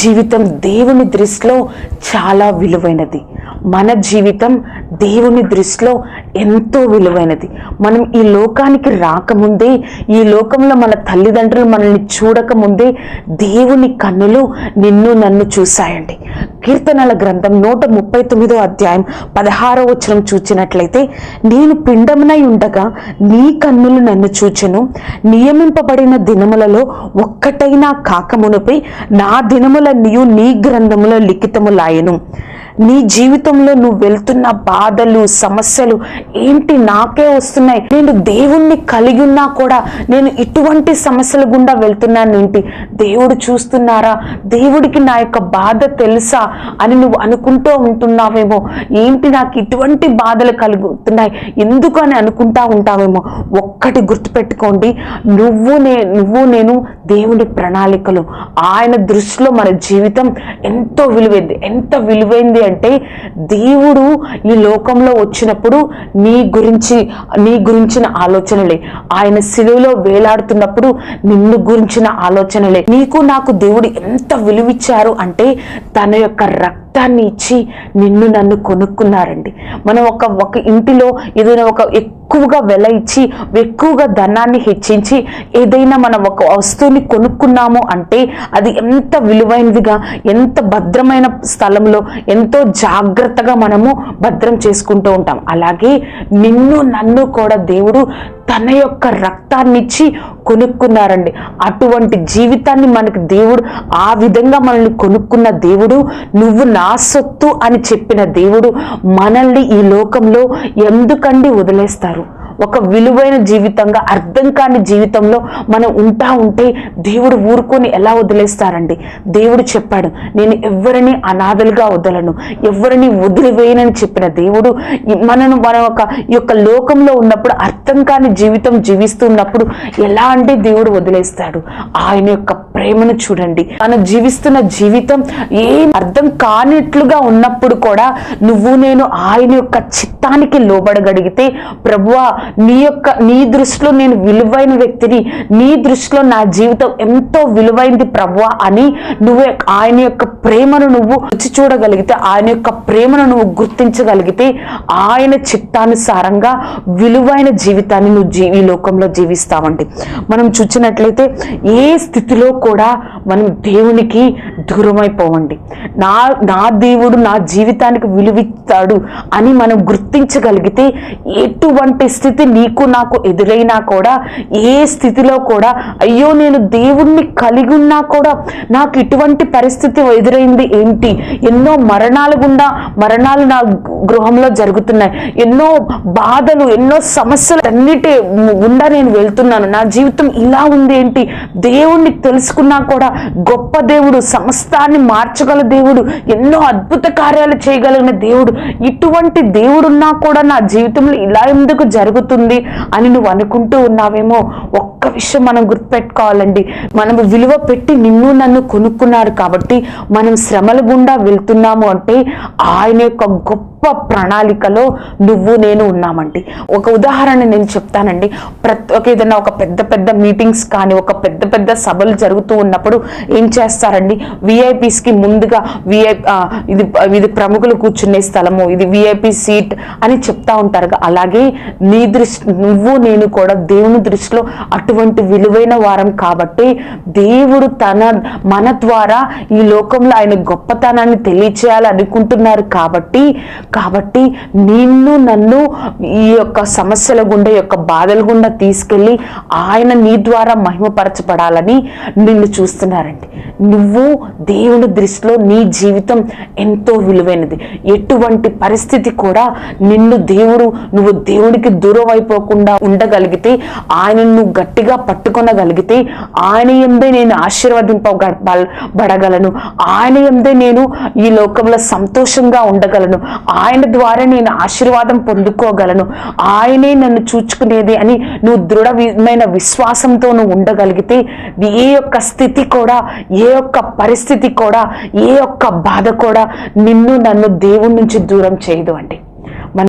జీవితం దేవుని దృష్టిలో చాలా విలువైనది. మన జీవితం దేవుని దృష్టిలో ఎంతో విలువైనది. మనం ఈ లోకానికి రాకముందే, ఈ లోకంలో మన తల్లిదండ్రులు మనల్ని చూడకముందే దేవుని కన్నులు నిన్ను నన్ను చూశాయండి. కీర్తనల గ్రంథం 139వ అధ్యాయం 16వ వచనం చూచినట్లయితే, నేను పిండమునై ఉండగా నీ కన్నులు నన్ను చూచెను, నియమింపబడిన దినములలో ఒక్కటైనా కాకమునుపై నా దినములన్నీయు నీ గ్రంథములో లిఖితములాయెను. నీ జీవితంలో నువ్వు వెళ్తున్న బాధలు, సమస్యలు ఏంటి నాకే వస్తున్నాయి, నేను దేవుణ్ణి కలిగి ఉన్నా కూడా నేను ఇటువంటి సమస్యల గుండా వెళ్తున్నాను ఏంటి, దేవుడు చూస్తున్నారా, దేవుడికి నా యొక్క బాధ తెలుసా అని నువ్వు అనుకుంటూ ఉంటున్నావేమో. ఏంటి నాకు ఇటువంటి బాధలు కలుగుతున్నాయి ఎందుకు అని అనుకుంటా ఉంటావేమో. ఒక్కటి గుర్తుపెట్టుకోండి, నువ్వు నేను దేవుని ప్రణాళికలు. ఆయన దృష్టిలో మన జీవితం ఎంతో విలువైంది. ఎంత విలువైంది అంటే, దేవుడు ఈ లోకంలో వచ్చినప్పుడు నీ గురించిన ఆలోచనలే, ఆయన శిలువలో వేలాడుతున్నప్పుడు నిన్ను గురించిన ఆలోచనలే. నీకు నాకు దేవుడు ఎంత విలువిచ్చారు అంటే, తన యొక్క రక్తాన్ని ఇచ్చి నిన్ను నన్ను కొనుక్కున్నారండి. మనం ఒక ఇంటిలో ఏదైనా ఎక్కువగా వెల ఇచ్చి, ఎక్కువగా ధనాన్ని హెచ్చించి ఏదైనా మనం ఒక వస్తువుని కొనుక్కున్నాము అంటే అది ఎంత విలువైనదిగా, ఎంత భద్రమైన స్థలంలో ఎంతో జాగ్రత్తగా మనము భద్రం చేసుకుంటూ ఉంటాం. అలాగే నిన్ను నన్ను కూడా దేవుడు తన యొక్క రక్తాన్ని ఇచ్చి కొనుక్కున్నారండి. అటువంటి జీవితాన్ని మనకు దేవుడు, ఆ విధంగా మనల్ని కొనుక్కున్న దేవుడు, నువ్వు నా సొత్తు అని చెప్పిన దేవుడు మనల్ని ఈ లోకంలో ఎందుకండి వదిలేస్తారు? ఒక విలువైన జీవితంగా, అర్థం కాని జీవితంలో మనం ఉంటే దేవుడు ఊరుకొని ఎలా వదిలేస్తారండి? దేవుడు చెప్పాడు, నేను ఎవరిని అనాథలుగా వదలను, ఎవరిని వదిలివేయనని చెప్పిన దేవుడు మన యొక్క లోకంలో ఉన్నప్పుడు, అర్థం కాని జీవితం జీవిస్తున్నప్పుడు ఎలా అంటే దేవుడు వదిలేస్తాడు? ఆయన యొక్క ప్రేమను చూడండి. మనం జీవిస్తున్న జీవితం ఏం అర్థం కానిట్లుగా ఉన్నప్పుడు కూడా నేను ఆయన యొక్క చిత్తానికి లోబడగలిగితే, ప్రభువా నీ దృష్టిలో నేను విలువైన వ్యక్తిని, నీ దృష్టిలో నా జీవితం ఎంతో విలువైంది ప్రభువా అని నువ్వు ఆయన యొక్క ప్రేమను నువ్వు రుచి చూడగలిగితే, ఆయన యొక్క ప్రేమను నువ్వు గుర్తించగలిగితే, ఆయన చిత్తానుసారంగా విలువైన జీవితాన్ని నువ్వు ఈ లోకంలో జీవిస్తావండి. మనం చూసినట్లయితే ఏ స్థితిలో కూడా మనం దేవునికి దూరం అయిపోవండి. నా దేవుడు నా జీవితానికి విలువిస్తాడు అని మనం గుర్తించగలిగితే, ఎటువంటి స్థితి నీకు నాకు ఎదురైనా కూడా, ఏ స్థితిలో కూడా అయ్యో నేను దేవుణ్ణి కలిగి ఉన్నా కూడా నాకు ఇటువంటి పరిస్థితి ఎదురైంది ఏంటి, ఎన్నో మరణాలు నా గృహంలో జరుగుతున్నాయి, ఎన్నో బాధలు, ఎన్నో సమస్యలు అన్నిటి గుండా నేను వెళ్తున్నాను, నా జీవితం ఇలా ఉంది ఏంటి, దేవుణ్ణి తెలుసుకున్నా కూడా గొప్ప దేవుడు, సమస్తాన్ని మార్చగల దేవుడు, ఎన్నో అద్భుత కార్యాలు చేయగలిగిన దేవుడు, ఇటువంటి దేవుడున్నా కూడా నా జీవితంలో ఇలా ఎందుకు జరుగుతుంది అని నువ్వు అనుకుంటూ ఉన్నావేమో. ఒక్క విషయం మనం గుర్తుపెట్టుకోవాలండి, మనం విలువ పెట్టి నిన్ను నన్ను కొనుక్కున్నారు కాబట్టి మనం శ్రమల గుండా వెళ్తున్నాము అంటే ఆయన యొక్క గొప్ప ప్రణాళికలో నువ్వు నేను ఉన్నామండి. ఒక ఉదాహరణ నేను చెప్తానండి. ఏదైనా ఒక పెద్ద మీటింగ్స్ కానీ, ఒక పెద్ద సభలు జరుగుతూ ఉన్నప్పుడు ఏం చేస్తారండి, విఐపీస్కి ముందుగా ఇది ప్రముఖులు కూర్చునే స్థలము, ఇది విఐపి సీట్ అని చెప్తా ఉంటారు. అలాగే నువ్వు నేను కూడా దేవుని దృష్టిలో అటువంటి విలువైన వారం కాబట్టి దేవుడు మన ద్వారా ఈ లోకంలో ఆయన గొప్పతనాన్ని తెలియచేయాలి అనుకుంటున్నారు కాబట్టి నిన్ను నన్ను ఈ యొక్క సమస్యల గుండా, యొక్క బాధల గుండా తీసుకెళ్ళి ఆయన నీ ద్వారా మహిమపరచబడాలని నిన్ను చూస్తున్నారండి. నువ్వు దేవుని దృష్టిలో నీ జీవితం ఎంతో విలువైనది. ఎటువంటి పరిస్థితి కూడా నువ్వు దేవుడికి దూరం అయిపోకుండా ఉండగలిగితే, ఆయనను నువ్వు గట్టిగా పట్టుకొనగలిగితే, ఆయన యందే నేను ఆశీర్వదింపబడగలను, ఆయన యందే నేను ఈ లోకంలో సంతోషంగా ఉండగలను, ఆయన ద్వారా నేను ఆశీర్వాదం పొందుకోగలను, ఆయనే నన్ను చూచుకునేది అని నువ్వు దృఢమైన విశ్వాసంతో నువ్వు ఉండగలిగితే, ఏ యొక్క స్థితి కూడా, ఏ యొక్క పరిస్థితి కూడా, ఏ యొక్క బాధ కూడా నిన్ను నన్ను దేవుడి నుంచి దూరం చేయదు అండి.